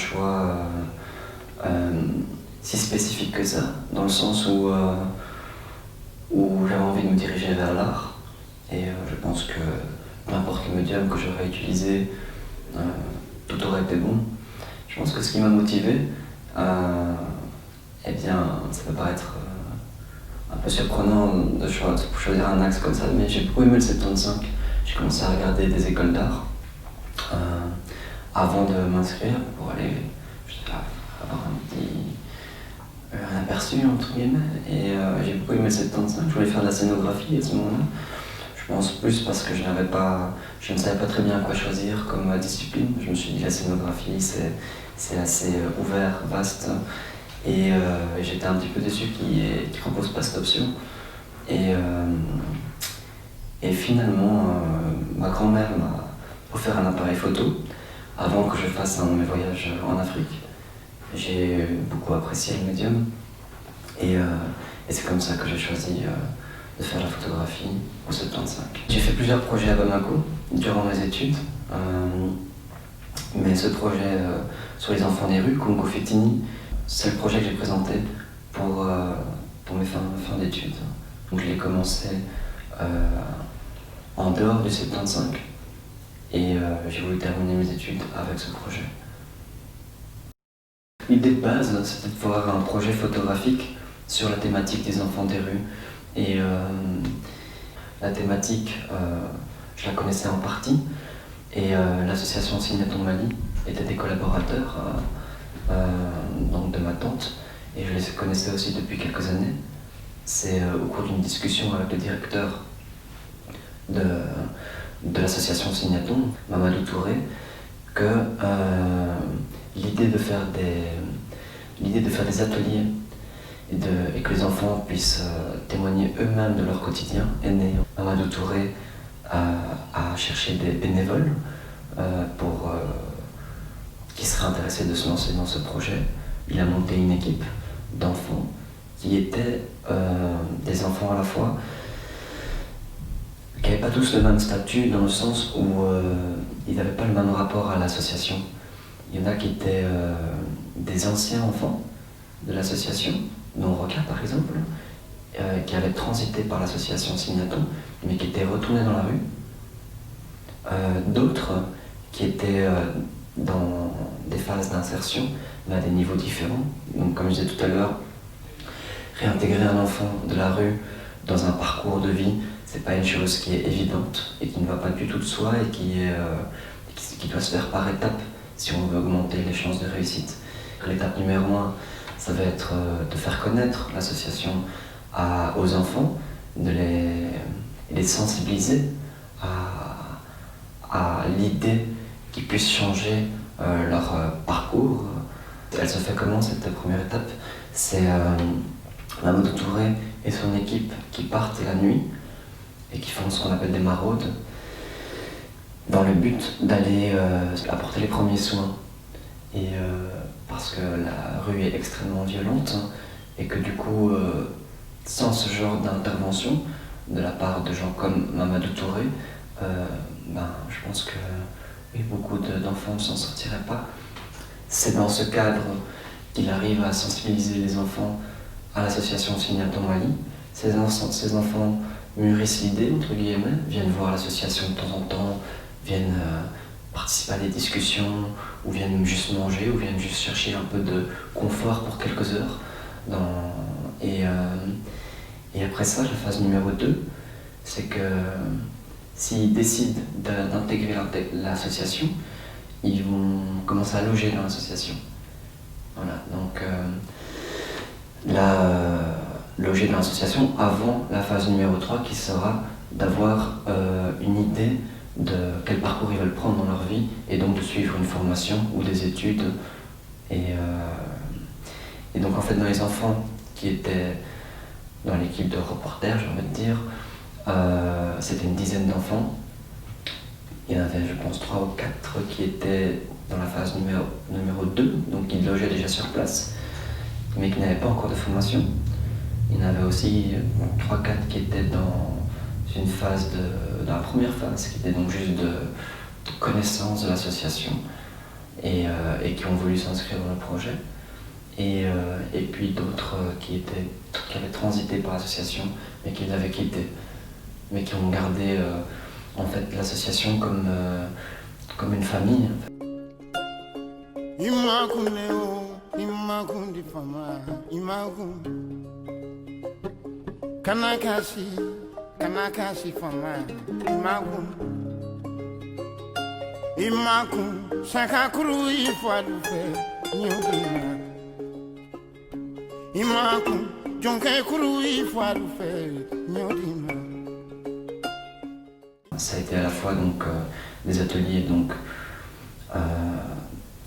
choix si spécifique que ça, dans le sens où j'avais envie de me diriger vers l'art. Et je pense que n'importe quel médium que j'aurais utilisé, tout aurait été bon. Je pense que ce qui m'a motivé, eh bien, ça peut paraître un peu surprenant de choisir un axe comme ça, mais j'ai beaucoup aimé le 75. J'ai commencé à regarder des écoles d'art avant de m'inscrire pour aller avoir un aperçu entre guillemets. Et j'ai beaucoup aimé le 75. Je voulais faire de la scénographie à ce moment-là. Je pense plus parce que je ne savais pas très bien à quoi choisir comme discipline. Je me suis dit la scénographie c'est assez ouvert, vaste. Et j'étais un petit peu déçu qu'il ne propose pas cette option. Et finalement, ma grand-mère m'a offert un appareil photo avant que je fasse un de mes voyages en Afrique. J'ai beaucoup apprécié le médium et c'est comme ça que j'ai choisi de faire la photographie au 75. J'ai fait plusieurs projets à Bamako durant mes études, mais ce projet sur les enfants des rues, Congo Fetini, c'est le projet que j'ai présenté pour mes fins d'études. Donc je l'ai commencé en dehors du 75 et j'ai voulu terminer mes études avec ce projet. L'idée de base, c'était de voir un projet photographique sur la thématique des enfants des rues. Et la thématique, je la connaissais en partie. Et l'association Signaton Mali était des collaborateurs donc de ma tante. Et je les connaissais aussi depuis quelques années. C'est au cours d'une discussion avec le directeur de l'association Signaton, Mamadou Touré, que l'idée de faire des ateliers et que les enfants puissent témoigner eux-mêmes de leur quotidien est née. Mamadou Touré a cherché des bénévoles qui seraient intéressés de se lancer dans ce projet. Il a monté une équipe d'enfants qui étaient des enfants à la fois qui n'avaient pas tous le même statut dans le sens où ils n'avaient pas le même rapport à l'association. Il y en a qui étaient des anciens enfants de l'association, dont Roca par exemple, qui avaient transité par l'association Signaton, mais qui étaient retournés dans la rue. D'autres qui étaient dans des phases d'insertion, mais à des niveaux différents. Donc comme je disais tout à l'heure, réintégrer un enfant de la rue dans un parcours de vie, c'est pas une chose qui est évidente et qui ne va pas du tout de soi et qui doit se faire par étapes si on veut augmenter les chances de réussite. L'étape numéro 1, ça va être de faire connaître l'association aux enfants, de les sensibiliser à l'idée qu'ils puissent changer leur parcours. Elle se fait comment cette première étape? C'est Mamadou Touré et son équipe qui partent la nuit et qui font ce qu'on appelle des maraudes dans le but d'aller apporter les premiers soins. Et parce que la rue est extrêmement violente et que du coup, sans ce genre d'intervention de la part de gens comme Mamadou Touré, je pense que beaucoup d'enfants ne s'en sortiraient pas. C'est dans ce cadre qu'il arrive à sensibiliser les enfants à l'association Signaton Mali. Ces enfants mûrissent l'idée, entre guillemets, viennent voir l'association de temps en temps, viennent participer à des discussions, ou viennent juste manger, ou viennent juste chercher un peu de confort pour quelques heures. Et après ça, la phase numéro 2, c'est que s'ils décident d'intégrer l'association, ils vont commencer à loger dans l'association. Voilà, donc loger dans l'association avant la phase numéro 3 qui sera d'avoir une idée de quel parcours ils veulent prendre dans leur vie et donc de suivre une formation ou des études. Et donc en fait dans les enfants qui étaient dans l'équipe de reporters, j'ai envie de dire, c'était une dizaine d'enfants. Il y en avait je pense 3 ou 4 qui étaient dans la phase numéro 2, donc qui logeaient déjà sur place, mais qui n'avaient pas encore de formation. Il y en avait aussi 3-4 qui étaient dans une phase dans la première phase, qui était donc juste de connaissance de l'association. et qui ont voulu s'inscrire dans le projet. Et puis d'autres qui avaient transité par l'association mais qui l'avaient quitté, mais qui ont gardé en fait l'association comme une famille. Ça a été à la fois donc, des ateliers donc,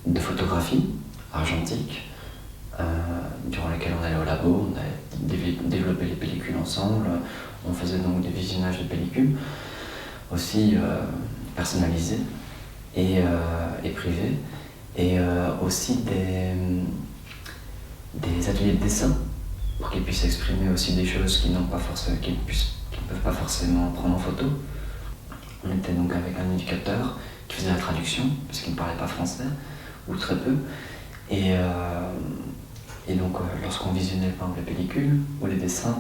de photographie argentique, durant lesquels on allait au labo, on a développé les pellicules ensemble, on faisait donc des visionnages de pellicules, aussi personnalisés et privés, et aussi des ateliers de dessin pour qu'ils puissent exprimer aussi des choses qu'ils ne peuvent pas forcément prendre en photo. On était donc avec un éducateur qui faisait la traduction, parce qu'il ne parlait pas français, ou très peu. Et donc, lorsqu'on visionnait par exemple les pellicules ou les dessins,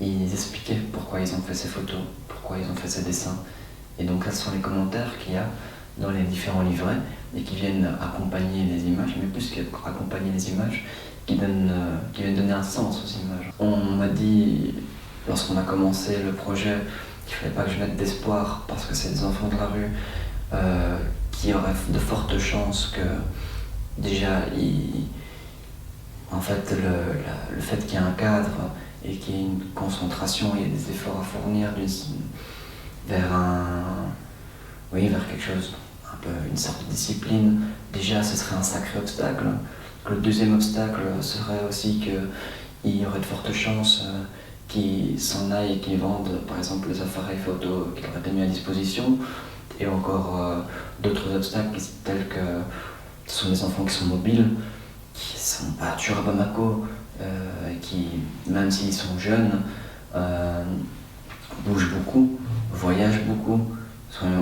ils expliquaient pourquoi ils ont fait ces photos, pourquoi ils ont fait ces dessins. Et donc là, ce sont les commentaires qu'il y a dans les différents livrets et qui viennent accompagner les images, mais plus qu'accompagner les images, qui viennent donner un sens aux images. On m'a dit, lorsqu'on a commencé le projet, qu'il ne fallait pas que je mette d'espoir parce que c'est des enfants de la rue qui auraient de fortes chances que déjà, en fait, le fait qu'il y ait un cadre et qu'il y ait une concentration, il y ait des efforts à fournir vers quelque chose, un peu une sorte de discipline, déjà ce serait un sacré obstacle. Le deuxième obstacle serait aussi qu'il y aurait de fortes chances qu'ils s'en aillent et qu'ils vendent par exemple les appareils photo qu'ils auraient été mis à disposition, et encore d'autres obstacles tels que ce sont des enfants qui sont mobiles, qui ne sont pas toujours à Bamako, qui, même s'ils sont jeunes, bougent beaucoup, voyagent beaucoup.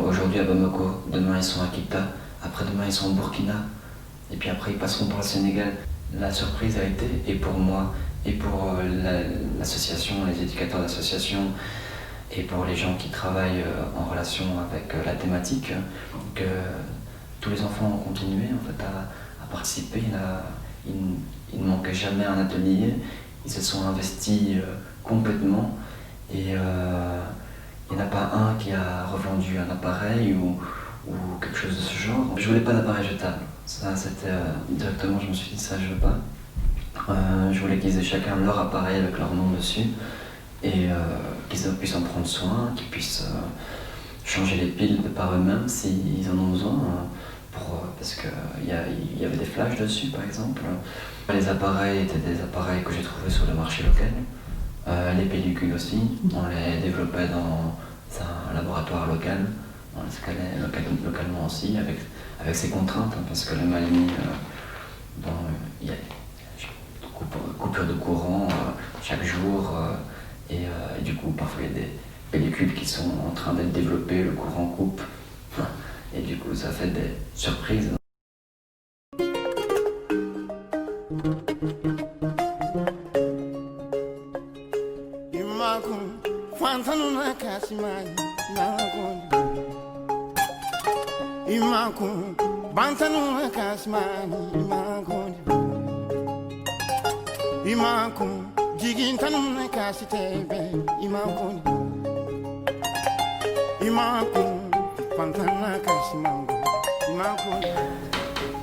Aujourd'hui à Bamako, demain ils sont à Kita, après-demain ils sont au Burkina, et puis après ils passeront par le Sénégal. La surprise a été, et pour moi, et pour l'association, les éducateurs d'association, et pour les gens qui travaillent en relation avec la thématique, que tous les enfants ont continué en fait, à participer. Il ne manquait jamais un atelier, ils se sont investis complètement, et il n'y en a pas un qui a revendu un appareil ou quelque chose de ce genre. Je voulais pas d'appareil jetable, ça c'était directement, je me suis dit ça je veux pas. Je voulais qu'ils aient chacun leur appareil avec leur nom dessus, et qu'ils puissent en prendre soin, qu'ils puissent changer les piles de par eux-mêmes s'ils en ont besoin, parce qu'il y avait des flashs dessus par exemple. Les appareils étaient des appareils que j'ai trouvés sur le marché local. Les pellicules aussi, on les développait dans un laboratoire local, on les scalait localement aussi, avec ses contraintes, hein, parce que le Mali, il y a coupure de courant chaque jour, et du coup parfois il y a des pellicules qui sont en train d'être développées, le courant coupe, et du coup ça fait des surprises.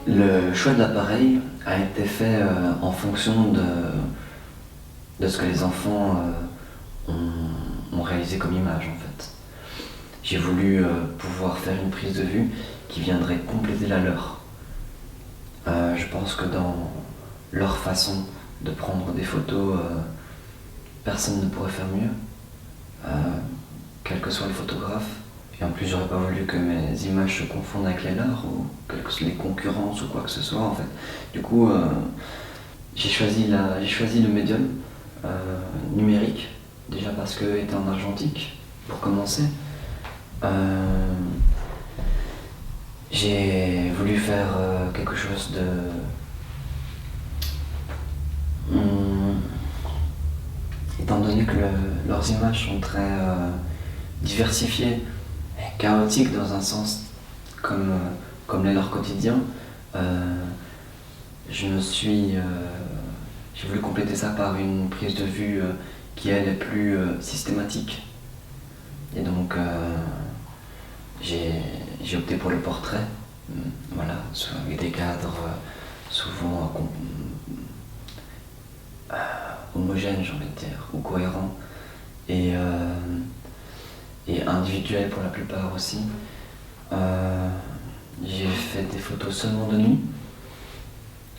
Le choix de l'appareil a été fait en fonction de ce que les enfants ont réalisé comme image en fait. J'ai voulu pouvoir faire une prise de vue qui viendrait compléter la leur. Je pense que dans leur façon de prendre des photos, personne ne pourrait faire mieux, quel que soit le photographe. Et en plus, j'aurais pas voulu que mes images se confondent avec les leurs, ou que les concurrences ou quoi que ce soit en fait. Du coup, j'ai choisi le médium numérique, déjà parce qu'il était en argentique, pour commencer. J'ai voulu faire quelque chose de... Étant donné que leurs images sont très diversifiées et chaotiques dans un sens comme l'est leur quotidien, j'ai voulu compléter ça par une prise de vue qui elle est plus systématique. Et donc j'ai opté pour le portrait, voilà, avec des cadres souvent homogènes, j'ai envie de dire, ou cohérents, et individuels pour la plupart aussi. J'ai fait des photos seulement de nuit,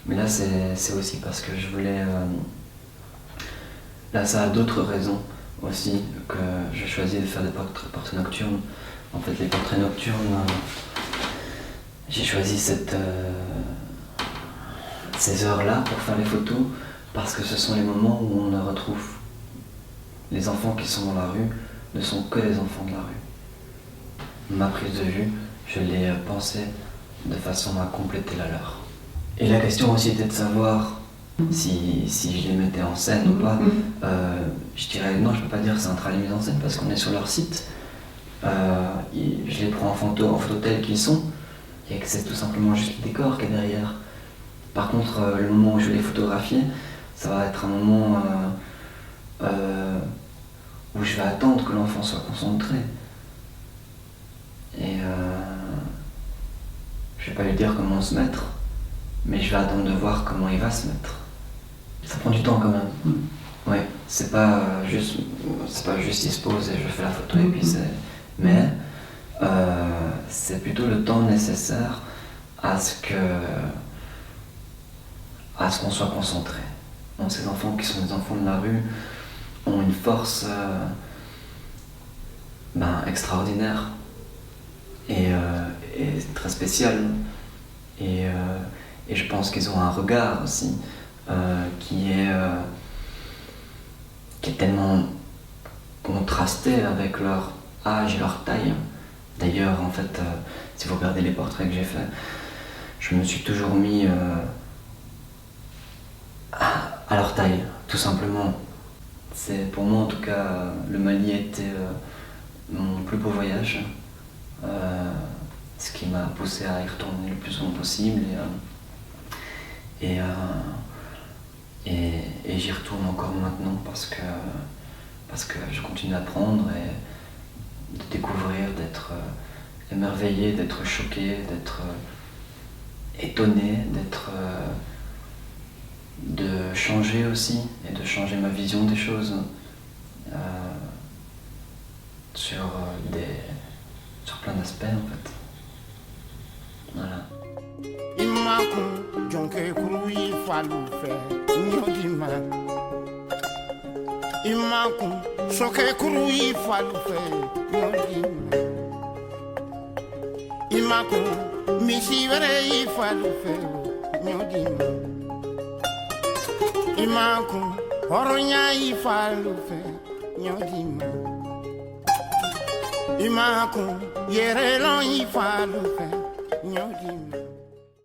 mais là c'est aussi parce que je voulais... Là ça a d'autres raisons aussi que j'ai choisi de faire des portraits nocturnes. En fait, les portraits nocturnes, j'ai choisi ces heures-là pour faire les photos parce que ce sont les moments où on retrouve les enfants qui sont dans la rue, ne sont que les enfants de la rue. Ma prise de vue, je l'ai pensée de façon à compléter la leur. Et la question aussi était de savoir si je les mettais en scène ou pas. Je dirais non, je peux pas dire que c'est un travail de mise en scène parce qu'on est sur leur site. Je les prends en photo tels qu'ils sont et que c'est tout simplement juste le décor qui est derrière. Par contre, le moment où je vais les photographier, ça va être un moment où je vais attendre que l'enfant soit concentré. Et je vais pas lui dire comment se mettre, mais je vais attendre de voir comment il va se mettre. Ça prend du temps quand même. Ouais, c'est pas juste il se pose et je fais la photo et puis c'est... Mais c'est plutôt le temps nécessaire à ce qu'on soit concentré. Donc ces enfants qui sont des enfants de la rue ont une force extraordinaire et très spéciale. Et je pense qu'ils ont un regard aussi qui est tellement contrasté avec leur âge et leur taille. D'ailleurs, en fait, si vous regardez les portraits que j'ai faits, je me suis toujours mis à leur taille, tout simplement. C'est, pour moi en tout cas, le Mali a été mon plus beau voyage, ce qui m'a poussé à y retourner le plus souvent possible et j'y retourne encore maintenant parce que je continue à apprendre et de découvrir, d'être émerveillé, d'être choqué, d'être étonné, de changer aussi et de changer ma vision des choses sur plein d'aspects en fait. Voilà. Imakun horonya ifalufe nyodima Imakun yerelon ifalufe nyodima